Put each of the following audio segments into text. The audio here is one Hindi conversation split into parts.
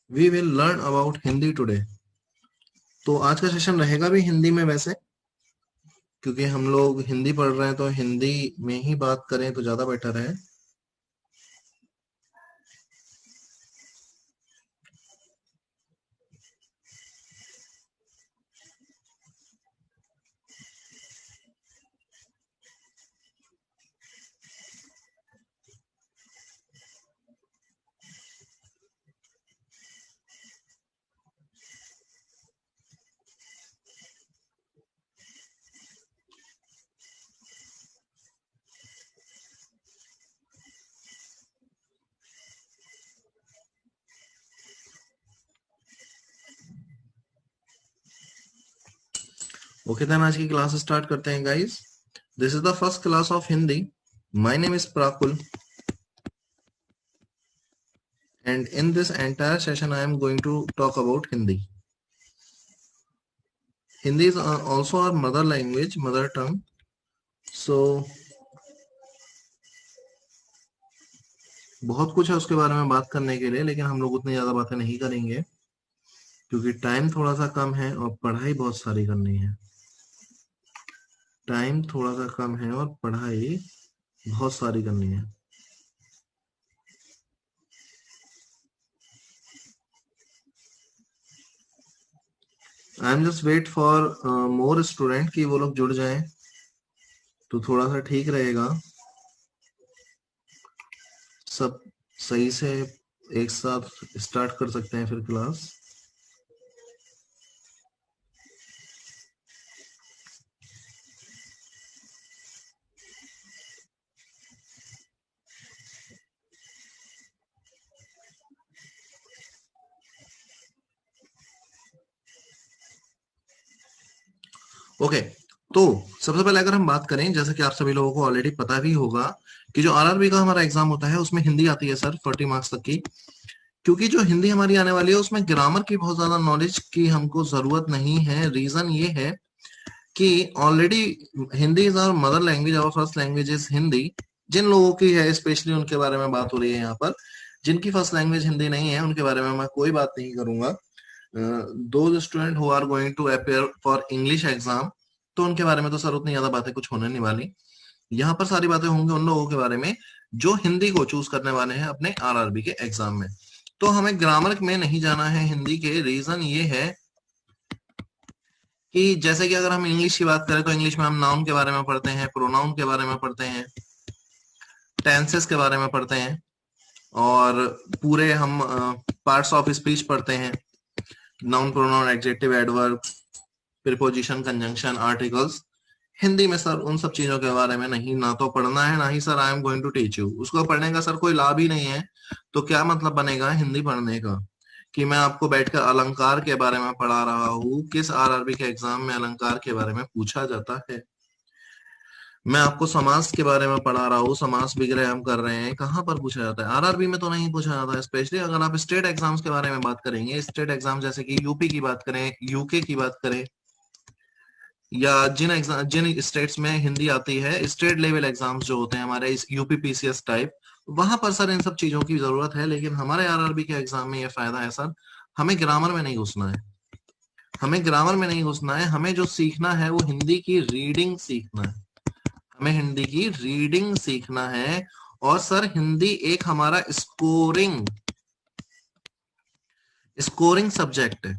We will learn about Hindi today. तो आज का सेशन रहेगा भी हिंदी में वैसे, क्योंकि हम लोग हिंदी पढ़ रहे हैं तो हिंदी में ही बात करें तो ज्यादा बेटर है। ओके देन आज की क्लास स्टार्ट करते हैं guys. This is the first class of Hindi. My name is Prakul and in this entire session I am going to talk about Hindi. Hindi is also our mother language, mother tongue. So बहुत कुछ है उसके बारे में बात करने के लिए, लेकिन हम लोग उतनी ज्यादा बातें नहीं करेंगे क्योंकि टाइम थोड़ा सा कम है और पढ़ाई बहुत सारी करनी है। टाइम थोड़ा सा कम है और पढ़ाई बहुत सारी करनी है। I am just wait for more student कि वो लोग जुड़ जाएं तो थोड़ा सा ठीक रहेगा, सब सही से एक साथ स्टार्ट कर सकते हैं फिर क्लास। ओके तो सबसे पहले अगर हम बात करें, जैसा कि आप सभी लोगों को ऑलरेडी पता भी होगा कि जो आरआरबी का हमारा एग्जाम होता है उसमें हिंदी आती है सर 40 मार्क्स तक की। क्योंकि जो हिंदी हमारी आने वाली है उसमें ग्रामर की बहुत ज्यादा नॉलेज की हमको जरूरत नहीं है। रीजन ये है कि already Hindi is our mother language, our first language is Hindi. जिन लोगों की है स्पेशली उनके बारे में बात हो रही है यहाँ पर। जिनकी फर्स्ट लैंग्वेज हिंदी नहीं है उनके बारे में मैं कोई बात नहीं करूंगा। दो student who are going to appear for English exam, तो उनके बारे में तो सर उतनी ज्यादा बातें कुछ होने नहीं वाली। यहाँ पर सारी बातें होंगी उन लोगों के बारे में जो हिंदी को चूज करने वाले हैं अपने आरआरबी के एग्जाम में। तो हमें ग्रामर में नहीं जाना है हिंदी के। रीजन ये है कि जैसे कि अगर हम इंग्लिश की बात करें तो इंग्लिश में हम नाउन के बारे में पढ़ते हैं, प्रोनाउन के बारे में पढ़ते हैं, टेंसेस के बारे में पढ़ते हैं और पूरे हम पार्ट्स ऑफ स्पीच पढ़ते हैं। Noun, pronoun, adjective, adverb, preposition, conjunction, articles. Hindi में सर उन सब चीजों के बारे में नहीं ना तो पढ़ना है, ना ही sir I am going to teach you. उसको पढ़ने का सर कोई लाभ ही नहीं है। तो क्या मतलब बनेगा हिंदी पढ़ने का कि मैं आपको बैठकर अलंकार के बारे में पढ़ा रहा हूँ। किस आरआरबी के एग्जाम में अलंकार के बारे में पूछा जाता है? मैं आपको समास के बारे में पढ़ा रहा हूँ, समास विग्रह हम कर रहे हैं, कहाँ पर पूछा जाता है? आरआरबी में तो नहीं पूछा जाता है। स्पेशली अगर आप स्टेट एग्जाम्स के बारे में बात करेंगे, स्टेट एग्जाम जैसे कि यूपी की बात करें, यूके की बात करें, या जिन स्टेट्स में हिंदी आती है, स्टेट लेवल एग्जाम्स जो होते हैं हमारे इस यूपी पीसीएस टाइप, वहां पर सर इन सब चीजों की जरूरत है। लेकिन हमारे आरआरबी के एग्जाम में ये फायदा है सर, हमें ग्रामर में नहीं घुसना है। हमें ग्रामर में नहीं घुसना है। हमें जो सीखना है वो हिंदी की रीडिंग सीखना है। हमें हिंदी की रीडिंग सीखना है। और सर हिंदी एक हमारा स्कोरिंग स्कोरिंग सब्जेक्ट है।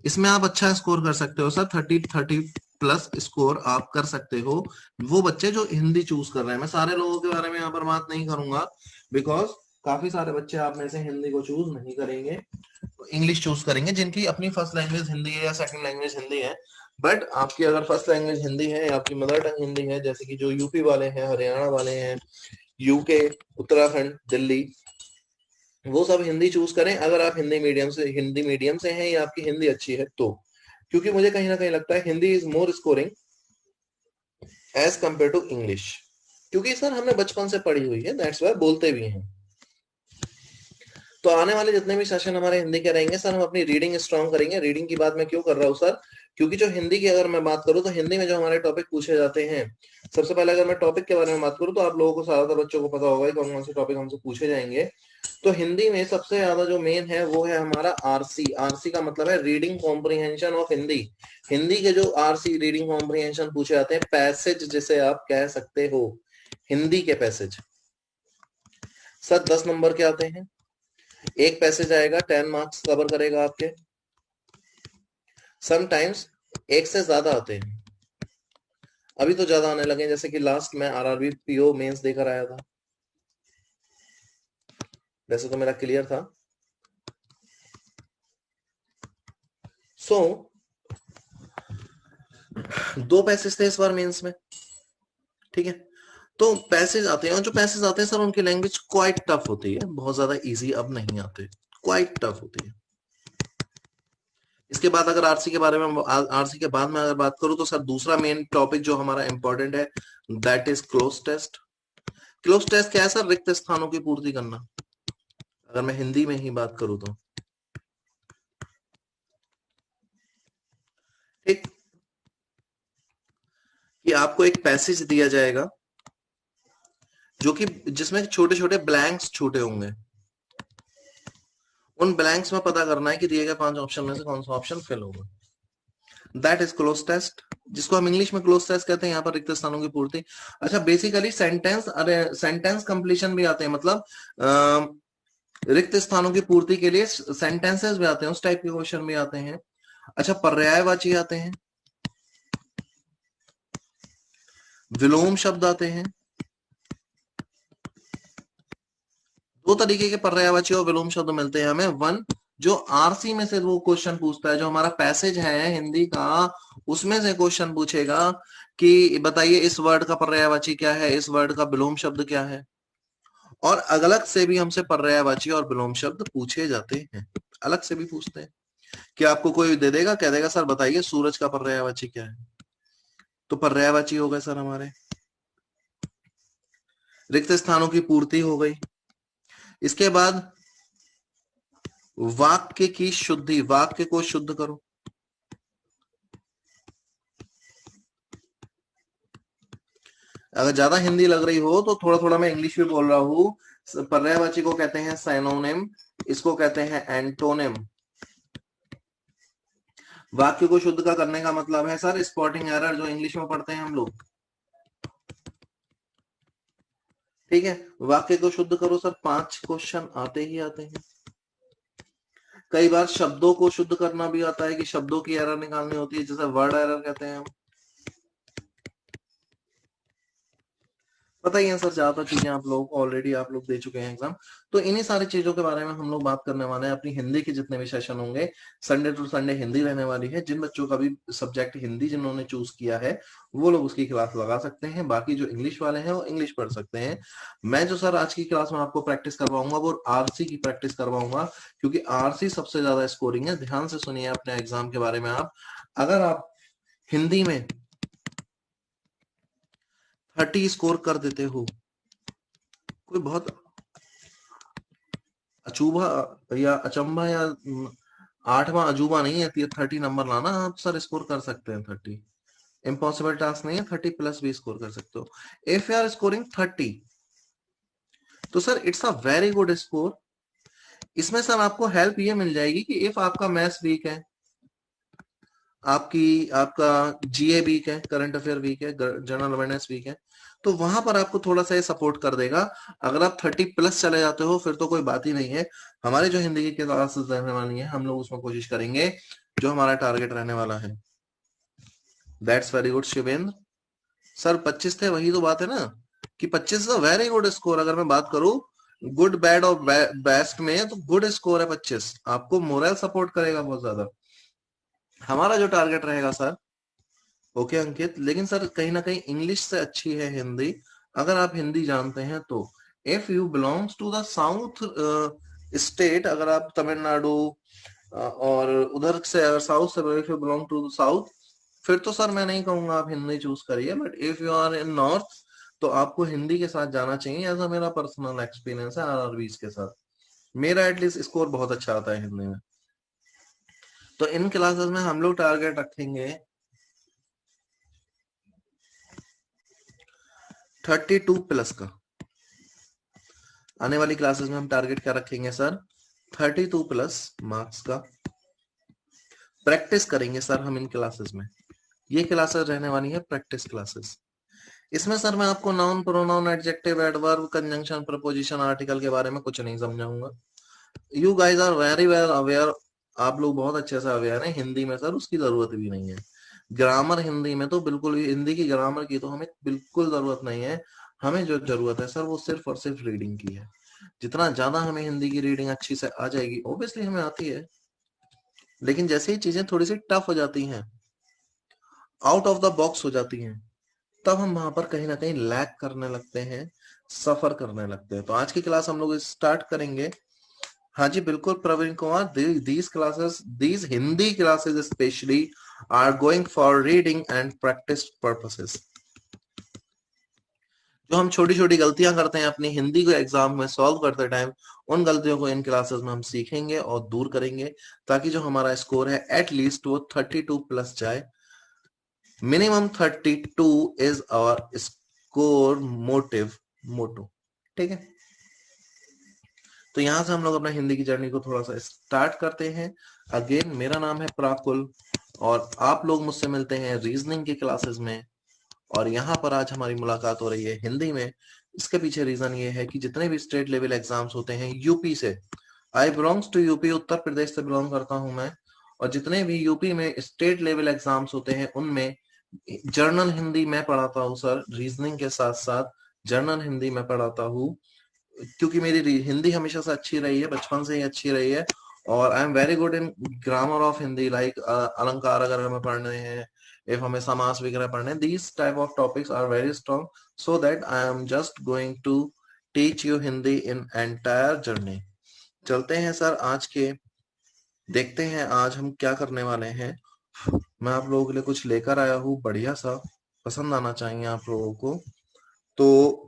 इसमें आप अच्छा स्कोर कर सकते हो सर, 30 प्लस स्कोर आप कर सकते हो। वो बच्चे जो हिंदी चूज कर रहे हैं, मैं सारे लोगों के बारे में यहाँ पर बात नहीं करूंगा बिकॉज काफी सारे बच्चे आप में से हिंदी को चूज नहीं करेंगे, इंग्लिश चूज करेंगे, जिनकी अपनी फर्स्ट लैंग्वेज हिंदी है या सेकंड लैंग्वेज हिंदी है। बट आपकी अगर फर्स्ट लैंग्वेज हिंदी है या आपकी मदर टंग हिंदी है, जैसे कि जो यूपी वाले हैं, हरियाणा वाले हैं, यूके, उत्तराखंड, दिल्ली, वो सब हिंदी चूज करें। अगर आप हिंदी मीडियम से हैं या आपकी हिंदी अच्छी है तो, क्योंकि मुझे कहीं ना कहीं लगता है Hindi is more scoring as compare to English. क्योंकि सर हमने बचपन से पढ़ी हुई है, दैट्स वाई बोलते भी हैं। तो आने वाले जितने भी सेशन हमारे हिंदी के रहेंगे सर, हम अपनी रीडिंग स्ट्रांग करेंगे। रीडिंग की बात मैं क्यों कर रहा हूँ सर? क्योंकि जो हिंदी की अगर मैं बात करूं तो हिंदी में जो हमारे टॉपिक पूछे जाते हैं, सबसे पहले अगर मैं टॉपिक के बारे में बात करूं तो आप लोगों को, ज्यादातर बच्चों को पता होगा कि कौन कौन से टॉपिक हमसे पूछे जाएंगे। तो हिंदी में सबसे ज्यादा जो मेन है वो है हमारा आरसी। आरसी का मतलब है reading comprehension of Hindi. Hindi के जो आरसी रीडिंग कॉम्प्रिहेंशन पूछे जाते हैं, पैसेज जिसे आप कह सकते हो, हिंदी के पैसेज, सर 10 नंबर के आते हैं। एक पैसेज आएगा 10 मार्क्स कवर करेगा आपके। समटाइम्स एक से ज्यादा आते हैं, अभी तो ज्यादा आने लगे, जैसे कि लास्ट में आरआरबी पीओ मेंस देकर आया था, वैसे तो मेरा क्लियर था। सो 2 पैसेज थे इस बार मेंस में, ठीक है। तो पैसेज आते हैं, और जो पैसेज आते हैं सर उनकी लैंग्वेज क्वाइट टफ होती है, बहुत ज्यादा इजी अब नहीं आते, क्वाइट टफ होती है। इसके बाद अगर आरसी के बारे में, आरसी के बाद में अगर बात करूं तो सर दूसरा मेन टॉपिक जो हमारा इंपॉर्टेंट है, that is close test. Close test क्या है सर? रिक्त स्थानों की पूर्ति करना, अगर मैं हिंदी में ही बात करूं तो, ठीक, कि आपको एक पैसेज दिया जाएगा जो कि जिसमें छोटे छोटे ब्लैंक्स छूटे होंगे, उन ब्लैंक्स में पता करना है कि दिए गए 5 ऑप्शन में से कौन सा ऑप्शन फिल होगा। दैट इज क्लोज टेस्ट, जिसको हम इंग्लिश में क्लोज टेस्ट कहते हैं, यहाँ पर रिक्त स्थानों की पूर्ति। अच्छा, बेसिकली सेंटेंस, अरे सेंटेंस कंप्लीशन भी आते हैं, मतलब रिक्त स्थानों की पूर्ति के लिए सेंटेंसेस भी आते हैं, उस टाइप के क्वेश्चन भी आते हैं। अच्छा, पर्यायवाची आते हैं, विलोम शब्द आते हैं। 2 तरीके के पर्यायवाची और विलोम शब्द मिलते हैं हमें। वन, जो आरसी में से वो क्वेश्चन पूछता है, जो हमारा पैसेज है हिंदी का, उसमें से क्वेश्चन पूछेगा कि बताइए इस वर्ड का पर्यायवाची क्या है, इस वर्ड का विलोम शब्द क्या है। और अलग से भी हमसे पर्यायवाची और विलोम शब्द पूछे जाते हैं, अलग से भी पूछते हैं। कि आपको कोई दे देगा, कह देगा सर बताइए सूरज का पर्यायवाची क्या है, तो पर्यायवाची हो गए सर हमारे। रिक्त स्थानों की पूर्ति हो गई। इसके बाद वाक्य की शुद्धि, वाक्य को शुद्ध करो। अगर ज्यादा हिंदी लग रही हो तो थोड़ा थोड़ा मैं इंग्लिश भी बोल रहा हूं। पर्यायवाची को कहते हैं साइनोनिम, इसको कहते हैं एंटोनिम। वाक्य को शुद्ध का करने का मतलब है सर स्पॉटिंग एरर, जो इंग्लिश में पढ़ते हैं हम लोग, ठीक है। वाक्य को शुद्ध करो सर, 5 क्वेश्चन आते ही आते हैं। कई बार शब्दों को शुद्ध करना भी आता है, कि शब्दों की एरर निकालनी होती है, जैसे वर्ड एरर कहते हैं हम। पता ही है सर, ज्यादातर चीजें आप लोग ऑलरेडी आप लोग दे चुके हैं एग्जाम। तो इन्हीं सारी चीजों के बारे में हम लोग बात करने वाले हैं। अपनी हिंदी के जितने भी सेशन होंगे, संडे टू संडे हिंदी रहने वाली है। जिन बच्चों का भी सब्जेक्ट हिंदी जिन्होंने चूज किया है, वो लोग उसकी क्लास लगा सकते हैं। बाकी जो इंग्लिश वाले हैं वो इंग्लिश पढ़ सकते हैं। मैं जो सर आज की क्लास में आपको प्रैक्टिस करवाऊंगा वो आरसी की प्रैक्टिस करवाऊंगा, क्योंकि आरसी सबसे ज्यादा स्कोरिंग है। ध्यान से सुनिए अपने एग्जाम के बारे में। आप अगर आप हिंदी में 30 स्कोर कर देते हो, कोई बहुत अचूबा या अचंबा या 8वां अजूबा नहीं है, 30 नंबर लाना, आप सर स्कोर कर सकते हैं 30। इम्पॉसिबल टास्क नहीं है, 30 प्लस भी स्कोर कर सकते हो। इफ यू आर स्कोरिंग 30, तो sir it's a very good score. इसमें सर आपको हेल्प ये मिल जाएगी कि इफ आपका मैथ्स वीक है, आपका जीए वीक है, करंट अफेयर वीक है, जनरल अवेयरनेस वीक है, तो वहां पर आपको थोड़ा सा ये सपोर्ट कर देगा। अगर आप 30 प्लस चले जाते हो फिर तो कोई बात ही नहीं है। हमारे जो हिंदी की क्लासेस रहने वाली है, हम लोग उसमें कोशिश करेंगे, जो हमारा टारगेट रहने वाला है। That's very good Shivendra sir. 25 थे, वही तो बात है ना, कि 25 वेरी गुड स्कोर। अगर मैं बात करूं गुड बैड और बेस्ट में, तो गुड स्कोर है 25, आपको मोरल सपोर्ट करेगा बहुत ज्यादा। हमारा जो टारगेट रहेगा सर, ओके अंकित, लेकिन सर कहीं ना कहीं इंग्लिश से अच्छी है हिंदी, अगर आप हिंदी जानते हैं तो। If you belongs to the south state, अगर आप तमिलनाडु और उधर से, अगर साउथ से, if you belong to the south, फिर तो सर मैं नहीं कहूंगा आप हिंदी चूज करिए। But if you are in north, तो आपको हिंदी के साथ जाना चाहिए। ऐसा मेरा पर्सनल एक्सपीरियंस है आरआरबीज के साथ। मेरा एटलीस्ट स्कोर बहुत अच्छा आता है हिंदी में। तो इन क्लासेस में हम लोग टारगेट रखेंगे 32+ का। आने वाली क्लासेस में हम टारगेट क्या रखेंगे सर? 32+ मार्क्स का। प्रैक्टिस करेंगे सर हम इन क्लासेस में। ये क्लासेस रहने वाली है प्रैक्टिस क्लासेस। इसमें सर मैं आपको noun, pronoun, adjective, adverb, conjunction, preposition, article के बारे में कुछ नहीं समझाऊंगा। You guys are very well aware, आप लोग बहुत अच्छे से अवेयर हैं। हिंदी में सर उसकी जरूरत भी नहीं है। ग्रामर हिंदी में तो बिल्कुल भी, हिंदी की ग्रामर की तो हमें बिल्कुल जरूरत नहीं है। हमें जो जरूरत है सर वो सिर्फ और सिर्फ रीडिंग की है। जितना ज्यादा हमें हिंदी की रीडिंग अच्छी से आ जाएगी, ऑब्वियसली हमें आती है, लेकिन जैसे ही चीजें थोड़ी सी टफ हो जाती हैं, आउट ऑफ द बॉक्स हो जाती हैं, तब हम वहां पर कहीं ना कहीं लैग करने लगते हैं, सफर करने लगते हैं। तो आज की क्लास हम लोग स्टार्ट करेंगे। हाँ जी बिल्कुल Praveen Kumar, these classes, these Hindi classes specially are going for reading and practice purposes. जो हम छोटी छोटी गलतियां करते हैं अपनी हिंदी को एग्जाम में सॉल्व करते टाइम, उन गलतियों को इन क्लासेस में हम सीखेंगे और दूर करेंगे, ताकि जो हमारा स्कोर है एटलीस्ट वो 32+ जाए। मिनिमम 32 इज आवर स्कोर मोटो। ठीक है, तो यहां से हम लोग अपना हिंदी की जर्नी को थोड़ा सा स्टार्ट करते हैं। अगेन मेरा नाम है प्राकुल और आप लोग मुझसे मिलते हैं रीजनिंग की क्लासेस में, और यहाँ पर आज हमारी मुलाकात हो रही है हिंदी में। इसके पीछे रीजन ये है कि जितने भी स्टेट लेवल एग्जाम्स होते हैं यूपी से, आई belongs to UP, Uttar Pradesh से बिलोंग करता हूं मैं, और जितने भी यूपी में स्टेट लेवल एग्जाम्स होते हैं उनमें जर्नल हिंदी मैं पढ़ाता हूँ सर। रीजनिंग के साथ साथ जर्नल हिंदी मैं पढ़ाता हूँ, क्योंकि मेरी हिंदी हमेशा से अच्छी रही है, बचपन से ही अच्छी रही है। और I am very good in grammar of Hindi, like अलंकार अगर हमें पढ़ने हैं, इफ हमें समास वगैरह पढ़ने, these type of topics are very strong, so that I am just going to teach you Hindi in entire journey. चलते हैं सर आज के, देखते हैं आज हम क्या करने वाले हैं। मैं आप लोगों के लिए कुछ लेकर आया हूँ बढ़िया सा, पसंद आना चाहिए आप लोगों को। तो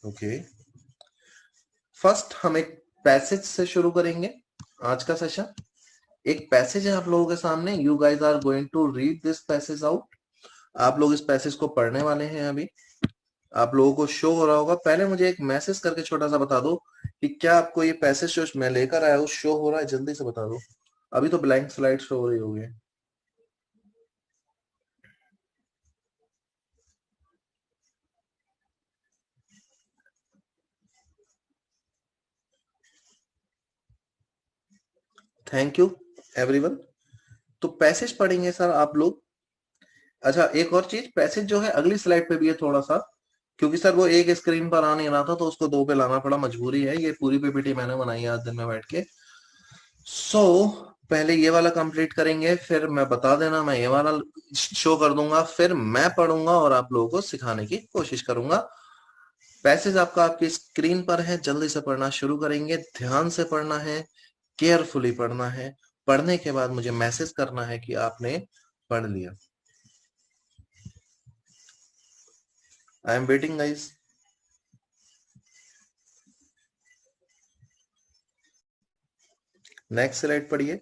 ओके, फर्स्ट हम एक पैसेज से शुरू करेंगे आज का सेशन। एक पैसेज है आप लोगों के सामने, you guys are going to read this passage out. आप लोग इस पैसेज को पढ़ने वाले हैं। अभी आप लोगों को शो हो रहा होगा। पहले मुझे एक मैसेज करके छोटा सा बता दो कि क्या आपको ये पैसेज जो मैं लेकर आया हूँ शो हो रहा है, जल्दी से बता दो। अभी तो ब्लैंक स्लाइड शो हो रही होगी। Thank you everyone. तो पैसेज पढ़ेंगे सर आप लोग। अच्छा एक और चीज, पैसेज जो है अगली स्लाइड पे भी है थोड़ा सा, क्योंकि सर वो एक स्क्रीन पर आ नहीं रहा था तो उसको दो पे लाना पड़ा, मजबूरी है। ये पूरी पीपीटी मैंने बनाई है आज दिन में बैठ के। सो पहले ये वाला कंप्लीट करेंगे, फिर मैं बता देना, मैं ये वाला शो कर दूंगा, फिर मैं पढ़ूंगा और आप लोगों को सिखाने की कोशिश करूंगा। पैसेज आपका आपकी स्क्रीन पर है, जल्दी से पढ़ना शुरू करेंगे। ध्यान से पढ़ना है, केयरफुली पढ़ना है। पढ़ने के बाद मुझे मैसेज करना है कि आपने पढ़ लिया। I am waiting guys. Next slide पढ़िए।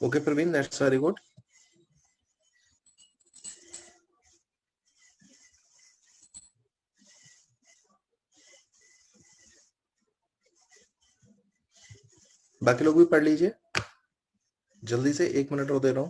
Okay Praveen, that's very good. बाकी लोग भी पढ़ लीजिए जल्दी से, 1 मिनट और दे रहा हूं।